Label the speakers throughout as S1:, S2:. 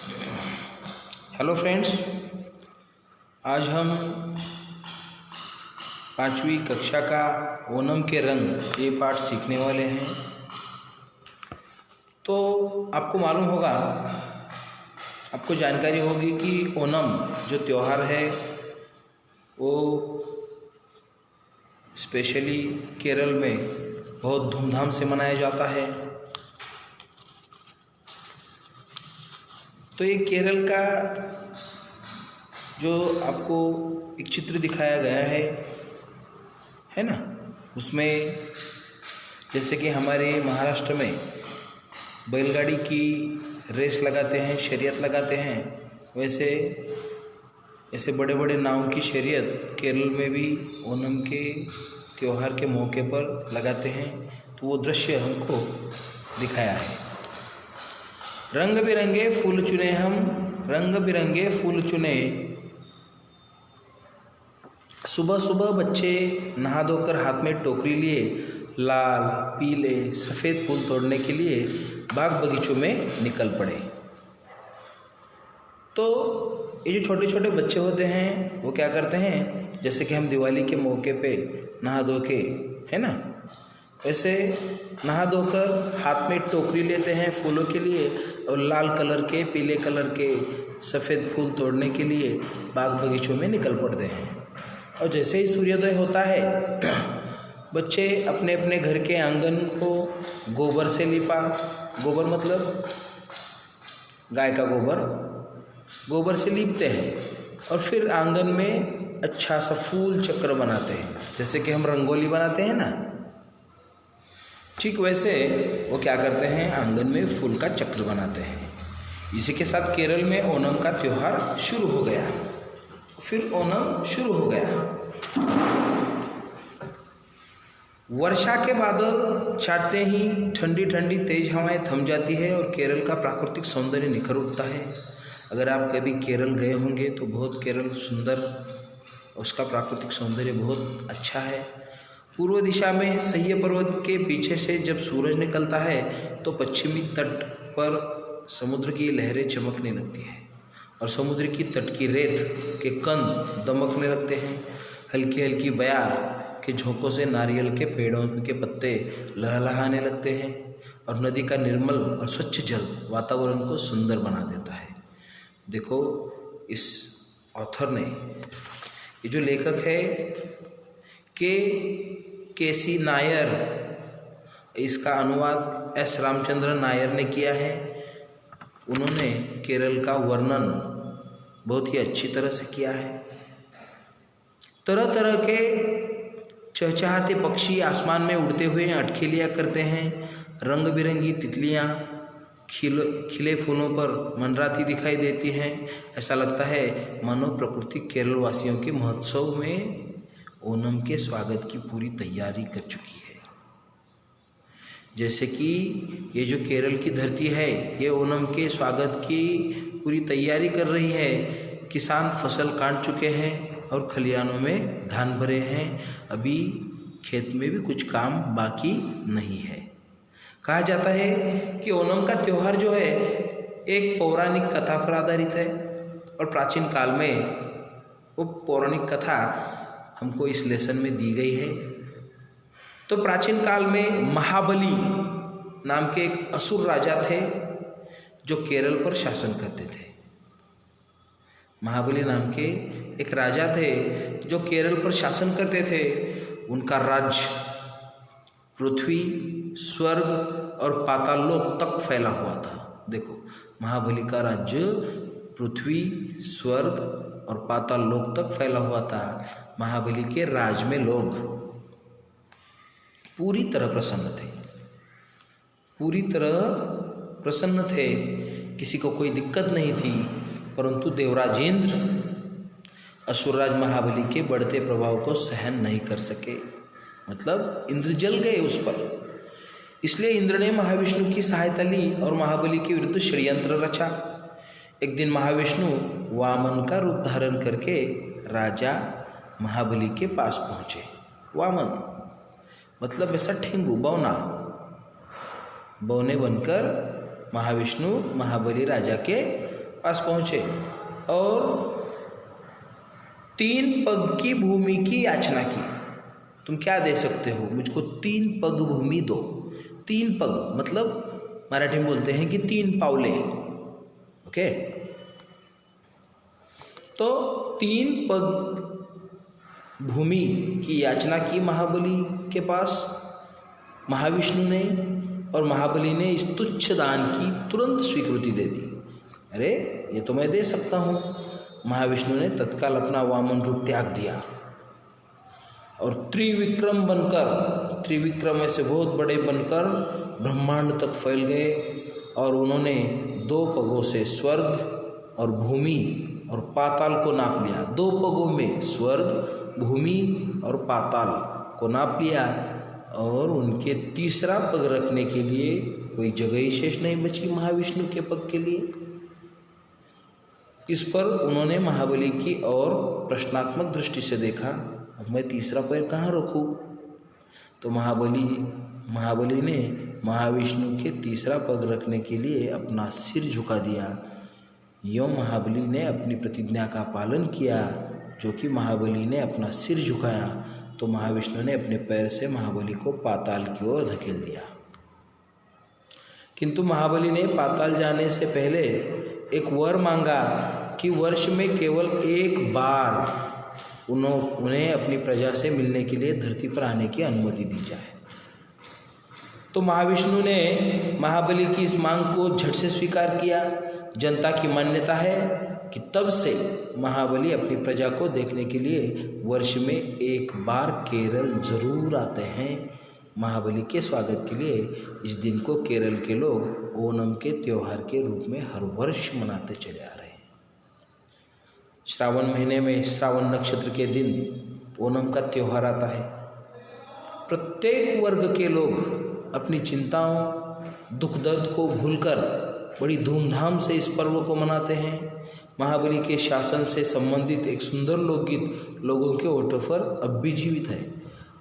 S1: Hello friends, आज हम 5वीं कक्षा का ओणम के रंग ये पाठ सीखने वाले हैं। तो आपको मालूम होगा, आपको जानकारी होगी कि ओणम जो त्यौहार है वो स्पेशली केरल में बहुत धूमधाम से मनाया जाता है। तो ये केरल का जो आपको एक चित्र दिखाया गया है ना, उसमें जैसे कि हमारे महाराष्ट्र में बैलगाड़ी की रेस लगाते हैं, शर्यत लगाते हैं, वैसे ऐसे बड़े बड़े नाव की शर्यत केरल में भी ओणम के त्यौहार के मौके पर लगाते हैं। तो वो दृश्य हमको दिखाया है। रंग बिरंगे फूल चुने हम, रंग बिरंगे फूल चुने। सुबह सुबह बच्चे नहा धोकर हाथ में टोकरी लिए लाल पीले सफ़ेद फूल तोड़ने के लिए बाग बगीचों में निकल पड़े। तो ये जो छोटे छोटे बच्चे होते हैं वो क्या करते हैं, जैसे कि हम दिवाली के मौके पे नहा धो के, है ना, वैसे नहा धोकर हाथ में टोकरी लेते हैं फूलों के लिए और लाल कलर के पीले कलर के सफ़ेद फूल तोड़ने के लिए बाग बगीचों में निकल पड़ते हैं। और जैसे ही सूर्योदय होता है बच्चे अपने अपने घर के आंगन को गोबर से लिपा, गोबर मतलब गाय का गोबर से लीपते हैं और फिर आंगन में अच्छा सा फूल चक्र बनाते हैं, जैसे कि हम रंगोली बनाते हैं ना, ठीक वैसे वो क्या करते हैं, आंगन में फूल का चक्र बनाते हैं। इसी के साथ केरल में ओणम का त्यौहार शुरू हो गया। फिर ओणम शुरू हो गया। वर्षा के बादल छाटते ही ठंडी ठंडी तेज हवाएं थम जाती है और केरल का प्राकृतिक सौंदर्य निखर उठता है। अगर आप कभी केरल गए होंगे तो बहुत केरल सुंदर, उसका प्राकृतिक सौंदर्य बहुत अच्छा है। पूर्व दिशा में सह्य पर्वत के पीछे से जब सूरज निकलता है तो पश्चिमी तट पर समुद्र की लहरें चमकने लगती हैं और समुद्र की तट की रेत के कण दमकने लगते हैं। हल्की हल्की बयार के झोंकों से नारियल के पेड़ों के पत्ते लहलहाने लगते हैं और नदी का निर्मल और स्वच्छ जल वातावरण को सुंदर बना देता है। देखो, इस ऑथर ने, ये जो लेखक है के.सी. नायर, इसका अनुवाद एस. रामचंद्रन नायर ने किया है। उन्होंने केरल का वर्णन बहुत ही अच्छी तरह से किया है। तरह तरह के चहचहाते पक्षी आसमान में उड़ते हुए अटखेलियाँ करते हैं। रंग बिरंगी तितलियाँ खिले फूलों पर मनराती दिखाई देती हैं। ऐसा लगता है मानो प्रकृति केरल वासियों के महोत्सव में ओणम के स्वागत की पूरी तैयारी कर चुकी है। जैसे कि ये जो केरल की धरती है ये ओणम के स्वागत की पूरी तैयारी कर रही है। किसान फसल काट चुके हैं और खलिहानों में धान भरे हैं। अभी खेत में भी कुछ काम बाकी नहीं है। कहा जाता है कि ओणम का त्यौहार जो है एक पौराणिक कथा पर आधारित है और प्राचीन काल में वो पौराणिक कथा हमको इस लेसन में दी गई है। तो प्राचीन काल में महाबली नाम के एक असुर राजा थे जो केरल पर शासन करते थे। महाबली नाम के एक राजा थे जो केरल पर शासन करते थे। उनका राज्य पृथ्वी, स्वर्ग और पाताल लोक तक फैला हुआ था। देखो, महाबली का राज्य पृथ्वी, स्वर्ग और पाताल लोक तक फैला हुआ था। महाबली के राज में लोग पूरी तरह प्रसन्न थे, किसी को कोई दिक्कत नहीं थी। परंतु देवराजेंद्र असुरराज महाबली के बढ़ते प्रभाव को सहन नहीं कर सके, मतलब इंद्र जल गए उस पर। इसलिए इंद्र ने महाविष्णु की सहायता ली और महाबली के विरुद्ध षड्यंत्र रचा। एक दिन महाविष्णु वामन का रूप धारण करके राजा महाबली के पास पहुँचे। वामन मतलब ऐसा ठेंगू, बौने बनकर महाविष्णु महाबली राजा के पास पहुँचे और 3 पग की भूमि की याचना की। तुम क्या दे सकते हो? मुझको 3 पग भूमि दो। 3 पग मतलब मराठी में बोलते हैं कि 3 पावले। ओके, तो 3 पग भूमि की याचना की महाबली के पास महाविष्णु ने, और महाबली ने इस तुच्छ दान की तुरंत स्वीकृति दे दी। अरे ये तो मैं दे सकता हूँ। महाविष्णु ने तत्काल अपना वामन रूप त्याग दिया और त्रिविक्रम बनकर, त्रिविक्रम में से बहुत बड़े बनकर ब्रह्मांड तक फैल गए और उन्होंने 2 पगों से स्वर्ग और भूमि और पाताल को नाप लिया। 2 पगों में स्वर्ग, भूमि और पाताल को नाप लिया और उनके तीसरा पग रखने के लिए कोई जगह ही शेष नहीं बची महाविष्णु के पग के लिए। इस पर उन्होंने महाबली की ओर प्रश्नात्मक दृष्टि से देखा, अब मैं तीसरा पैर कहाँ रखूँ? तो महाबली ने महाविष्णु के तीसरा पग रखने के लिए अपना सिर झुका दिया। यों महाबली ने अपनी प्रतिज्ञा का पालन किया, जो कि महाबली ने अपना सिर झुकाया तो महाविष्णु ने अपने पैर से महाबली को पाताल की ओर धकेल दिया। किंतु महाबली ने पाताल जाने से पहले एक वर मांगा कि वर्ष में केवल 1 बार उन्हें अपनी प्रजा से मिलने के लिए धरती पर आने की अनुमति दी जाए। तो महाविष्णु ने महाबली की इस मांग को झट से स्वीकार किया। जनता की मान्यता है कि तब से महाबली अपनी प्रजा को देखने के लिए वर्ष में 1 बार केरल जरूर आते हैं। महाबली के स्वागत के लिए इस दिन को केरल के लोग ओणम के त्योहार के रूप में हर वर्ष मनाते चले आ रहे हैं। श्रावण महीने में श्रावण नक्षत्र के दिन ओणम का त्योहार आता है। प्रत्येक वर्ग के लोग अपनी चिंताओं, दुख दर्द को भूलकर बड़ी धूमधाम से इस पर्व को मनाते हैं। महाबली के शासन से संबंधित एक सुंदर लोकगीत लोगों के ओठों पर अब भी जीवित है।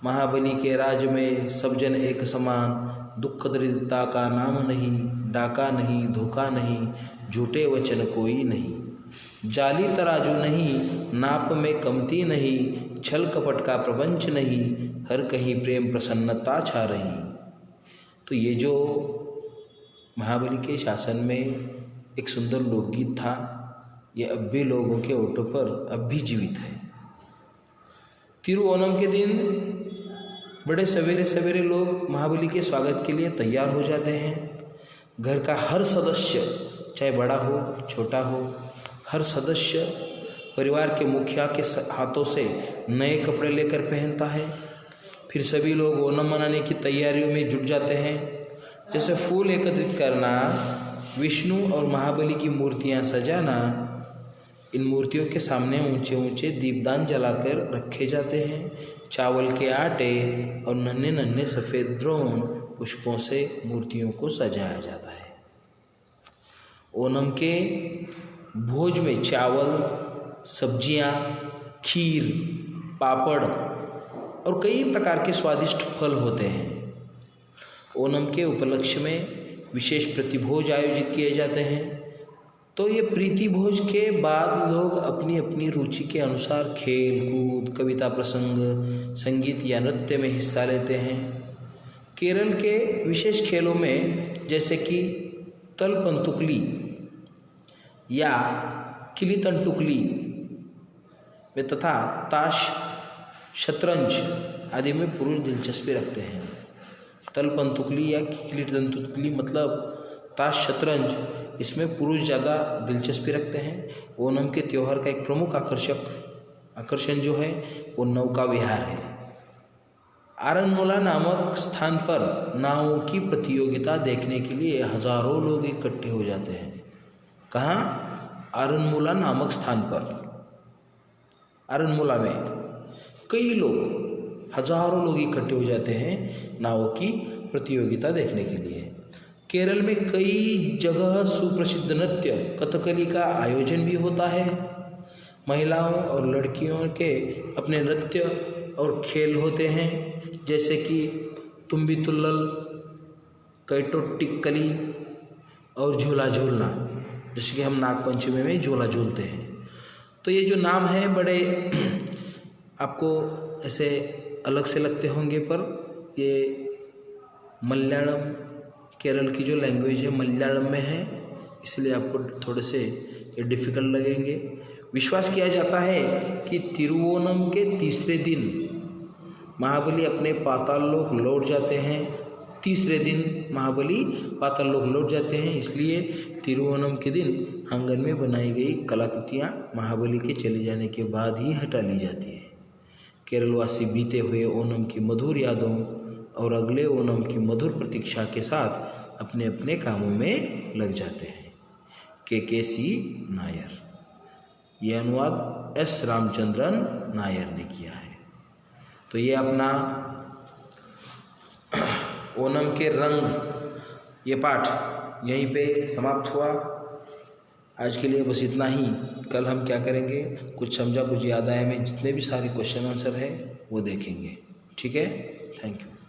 S1: महाबली के राज में सब जन एक समान, दुख दरिद्रता का नाम नहीं, डाका नहीं, धोखा नहीं, झूठे वचन कोई नहीं, जाली तराजू नहीं, नाप में कमती नहीं, छल कपट का प्रपंच नहीं, हर कहीं प्रेम प्रसन्नता छा रही। तो ये जो महाबली के शासन में एक सुंदर लोकगीत था, ये अब भी लोगों के ओठों पर अब भी जीवित है। तिरुओणम के दिन बड़े सवेरे सवेरे लोग महाबली के स्वागत के लिए तैयार हो जाते हैं। घर का हर सदस्य, चाहे बड़ा हो छोटा हो, हर सदस्य परिवार के मुखिया के हाथों से नए कपड़े लेकर पहनता है। फिर सभी लोग ओणम मनाने की तैयारियों में जुट जाते हैं। जैसे फूल एकत्रित करना, विष्णु और महाबली की मूर्तियां सजाना, इन मूर्तियों के सामने ऊंचे ऊंचे दीपदान जलाकर रखे जाते हैं। चावल के आटे और नन्हे नन्हे सफ़ेद द्रोण पुष्पों से मूर्तियों को सजाया जाता है। ओणम के भोज में चावल, सब्जियां, खीर, पापड़ और कई प्रकार के स्वादिष्ट फल होते हैं। ओणम के उपलक्ष्य में विशेष प्रतिभोज आयोजित किए जाते हैं। तो ये प्रीति भोज के बाद लोग अपनी अपनी रुचि के अनुसार खेल कूद, कविता प्रसंग, संगीत या नृत्य में हिस्सा लेते हैं। केरल के विशेष खेलों में जैसे कि तलपंतुकली या किलीतंटुकली में तथा ताश, शतरंज आदि में पुरुष दिलचस्पी रखते हैं। तलपंतुकली या किलीतंतुकली मतलब ताश, शतरंज, इसमें पुरुष ज़्यादा दिलचस्पी रखते हैं। ओणम के त्यौहार का एक प्रमुख आकर्षण जो है वो नौका विहार है। आरनमूला नामक स्थान पर नावों की प्रतियोगिता देखने के लिए हजारों लोग इकट्ठे हो जाते हैं। कहाँ? आरनमूला नामक स्थान पर। आरनमूला में कई लोग, हजारों लोग इकट्ठे हो जाते हैं नावों की प्रतियोगिता देखने के लिए। केरल में कई जगह सुप्रसिद्ध नृत्य कथकली का आयोजन भी होता है। महिलाओं और लड़कियों के अपने नृत्य और खेल होते हैं, जैसे कि तुम्बी तुल्लल, कैटोटिक्कली और झूला झूलना। जैसे कि हम नागपंचमी में झूला झूलते हैं। तो ये जो नाम है बड़े आपको ऐसे अलग से लगते होंगे, पर ये मलयालम, केरल की जो लैंग्वेज है मलयालम में है, इसलिए आपको थोड़े से ये डिफ़िकल्ट लगेंगे। विश्वास किया जाता है कि तिरुवोनम के तीसरे दिन महाबली अपने पाताल लोक लौट जाते हैं। तीसरे दिन महाबली पाताल लोक लौट जाते हैं, इसलिए तिरुवोनम के दिन आंगन में बनाई गई कलाकृतियाँ महाबली के चले जाने के बाद ही हटा ली जाती है। केरलवासी बीते हुए ओणम की मधुर यादों और अगले ओणम की मधुर प्रतीक्षा के साथ अपने अपने कामों में लग जाते हैं। के.सी. नायर। ये अनुवाद एस. रामचंद्रन नायर ने किया है। तो ये अपना ओणम के रंग ये पाठ यहीं पे समाप्त हुआ। आज के लिए बस इतना ही। कल हम क्या करेंगे, कुछ समझा कुछ याद आया में जितने भी सारे क्वेश्चन आंसर है वो देखेंगे। ठीक है, थैंक यू।